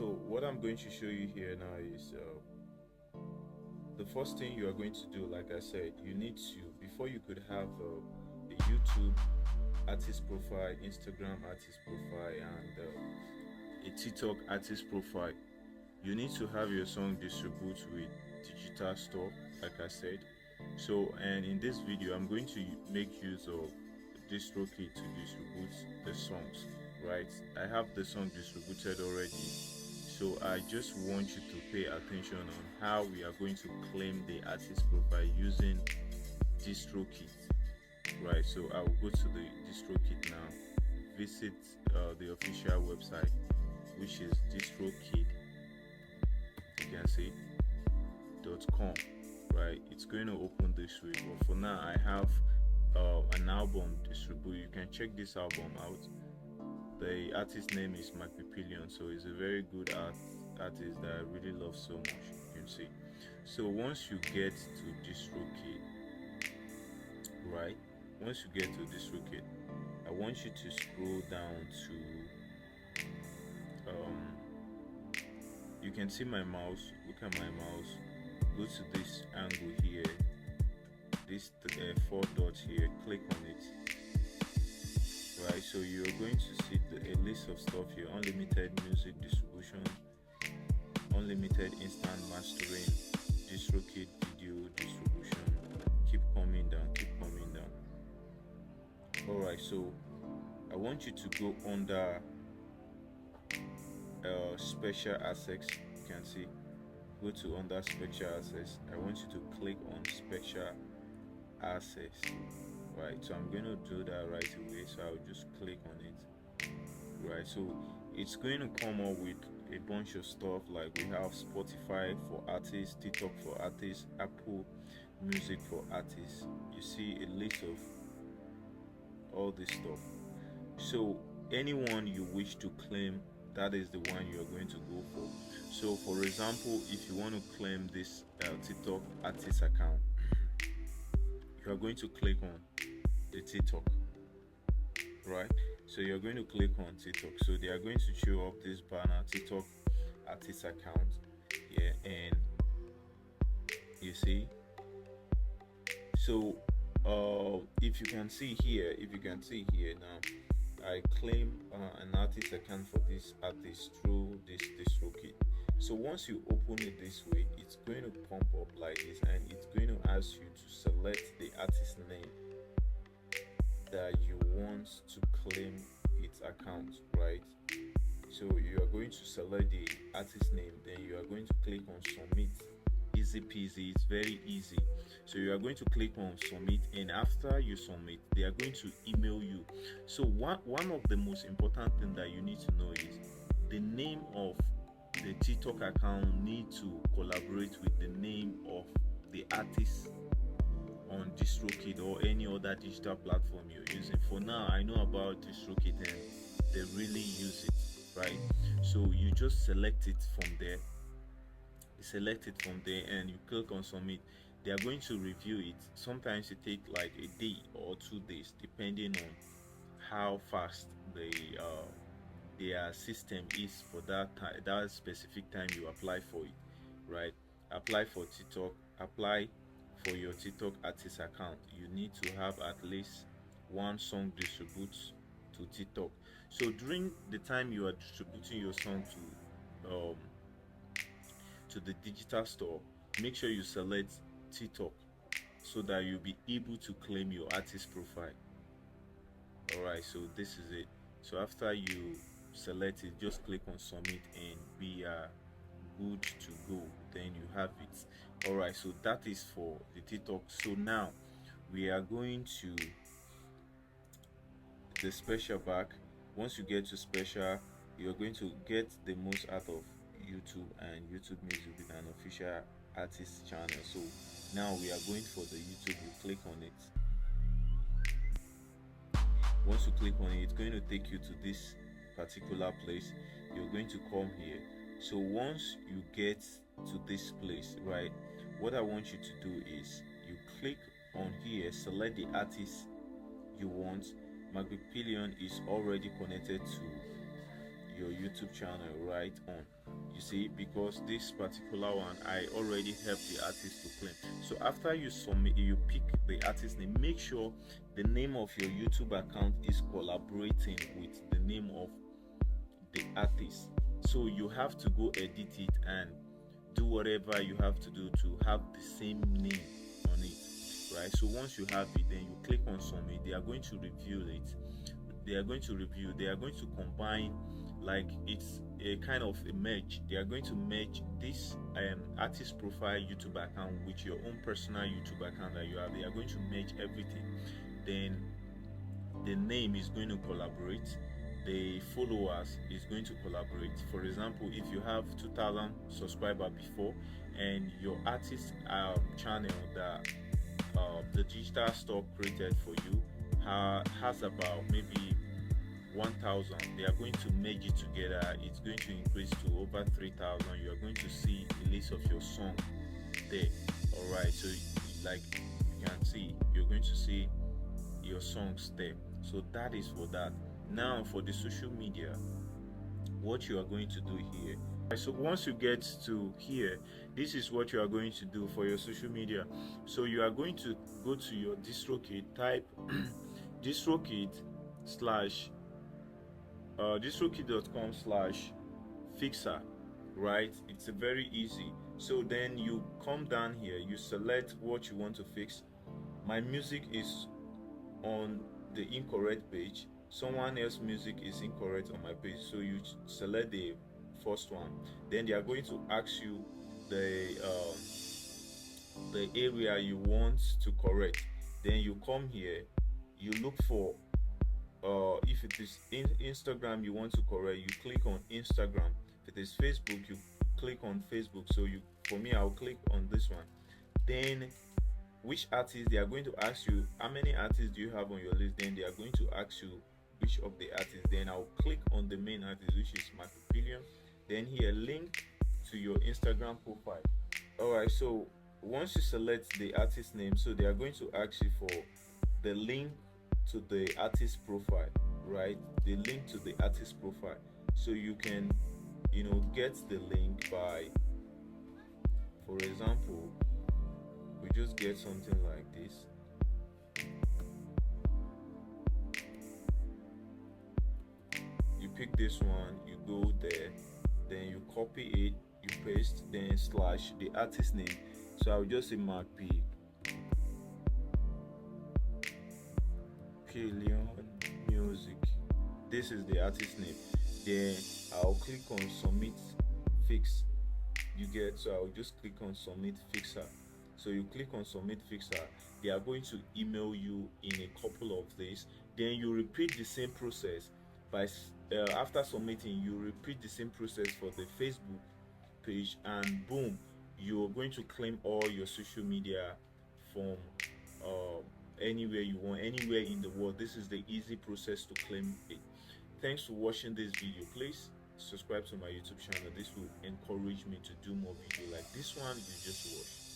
So what I'm going to show you here now is the first thing you are going to do. Like I said, you need to, before you could have a YouTube artist profile, Instagram artist profile, and a TikTok artist profile, you need to have your song distribute with digital store, like I said. So, and in this video I'm going to make use of Distrokid to distribute the songs, right? I have the song distributed already, so I just want you to pay attention on how we are going to claim the artist profile using Distrokid, right? So I will go to the Distrokid now, visit the official website, which is Distrokid, you can see .com, right? It's going to open this way, but for now I have an album distribute. You can check this album out. The artist name is Macpipillion, so it's a very good artist that I really love so much, you can see. So once you get to Distrokid, right, once you get to Distrokid, I want you to scroll down to you can see my mouse. Look at my mouse. Go to this angle here, this 4 dots here, click on it, right? So you're going to see a list of stuff here: unlimited music distribution, unlimited instant mastering, Distrokid video distribution. Keep coming down, keep coming down. Alright, so I want you to go under special access. You can see, go to under special access. I want you to click on special access, right? So I'm going to do that right away, so I'll just click on it, right? So it's going to come up with a bunch of stuff, like we have Spotify for artists, TikTok for artists, Apple Music for artists. You see a list of all this stuff. So anyone you wish to claim, that is the one you are going to go for. So for example, if you want to claim this TikTok artist account, you are going to click on the TikTok, right? So you're going to click on TikTok. So they are going to show up this banner, TikTok artist account, yeah, and you see. So if you can see here now, I claim an artist account for this artist through this Distrokid. So once you open it this way, it's going to pump up like this, and it's going to ask you to select the artist name that you want to claim its account, right? So you are going to select the artist name, then you are going to click on submit. Easy peasy, it's very easy. So you are going to click on submit, and after you submit, they are going to email you. So one of the most important thing that you need to know is the name of the TikTok account need to collaborate with the name of the artist on Distrokid or any other digital platform you're using. For now, I know about Distrokid and they really use it, right? So you just select it from there. And you click on submit. They are going to review it. Sometimes it takes like a day or 2 days, depending on how fast their system is for that specific time you apply for it, right? Apply for TikTok, apply for your TikTok artist account. You need to have at least one song distribute to TikTok. So during the time you are distributing your song to the digital store, make sure you select TikTok so that you'll be able to claim your artist profile. Alright, so this is it. So after you select it, just click on submit and we are good to go. Then you have it. Alright, so that is for the TikTok. So now we are going to the special back. Once you get to special, you're going to get the most out of YouTube and YouTube Music with an official artist channel. So now we are going for the YouTube. You click on it. Once you click on it, it's going to take you to this particular place. You're going to come here. So once you get to this place, right, what I want you to do is you click on here, select the artist you want. Macpipillion is already connected to your YouTube channel right on. You see, because this particular one I already helped the artist to claim. So after you submit, you pick the artist name, make sure the name of your YouTube account is collaborating with the name of the artist. So you have to go edit it and do whatever you have to do to have the same name on it, right? So once you have it, then you click on submit. They are going to review it. They are going to combine, like it's a kind of a merge. They are going to merge this artist profile YouTube account with your own personal YouTube account that you have. They are going to merge everything. Then the name is going to collaborate, the followers is going to collaborate. For example, if you have 2,000 subscribers before, and your artist channel that the digital store created for you has about maybe 1,000, they are going to merge it together. It's going to increase to over 3,000. You are going to see a list of your song there. All right, so like you can see, you're going to see your songs there. So that is for that. Now for the social media, what you are going to do here. So once you get to here, this is what you are going to do for your social media. So you are going to go to your Distrokid, type Distrokid slash distrokid.com/fixer, right? It's a very easy. So then you come down here, you select what you want to fix. My music is on the incorrect page, someone else's music is incorrect on my page, so you select the first one. Then they are going to ask you the area you want to correct. Then you come here, you look for if it is in Instagram you want to correct, you click on Instagram. If it is Facebook, you click on Facebook. So for me, I'll click on this one. Then which artist, they are going to ask you how many artists do you have on your list. Then they are going to ask you which of the artists. Then I'll click on the main artist, which is my Papillion. Then here, link to your Instagram profile. Alright, so once you select the artist name, so they are going to ask you for the link to the artist profile, right? The link to the artist profile. So you can get the link by, for example, we just get something like this. You pick this one, you go there, then you copy it, you paste, then slash the artist name. So I'll just say Mark P. Papillion Music. This is the artist name. Then I'll click on submit fix. You get, so I'll just click on submit fixer. So you click on submit fixer, they are going to email you in a couple of days. Then you repeat the same process by after submitting, you repeat the same process for the Facebook page, and boom, you're going to claim all your social media from anywhere you want, anywhere in the world. This is the easy process to claim it. Thanks for watching this video. Please subscribe to my YouTube channel. This will encourage me to do more videos like this one you just watched.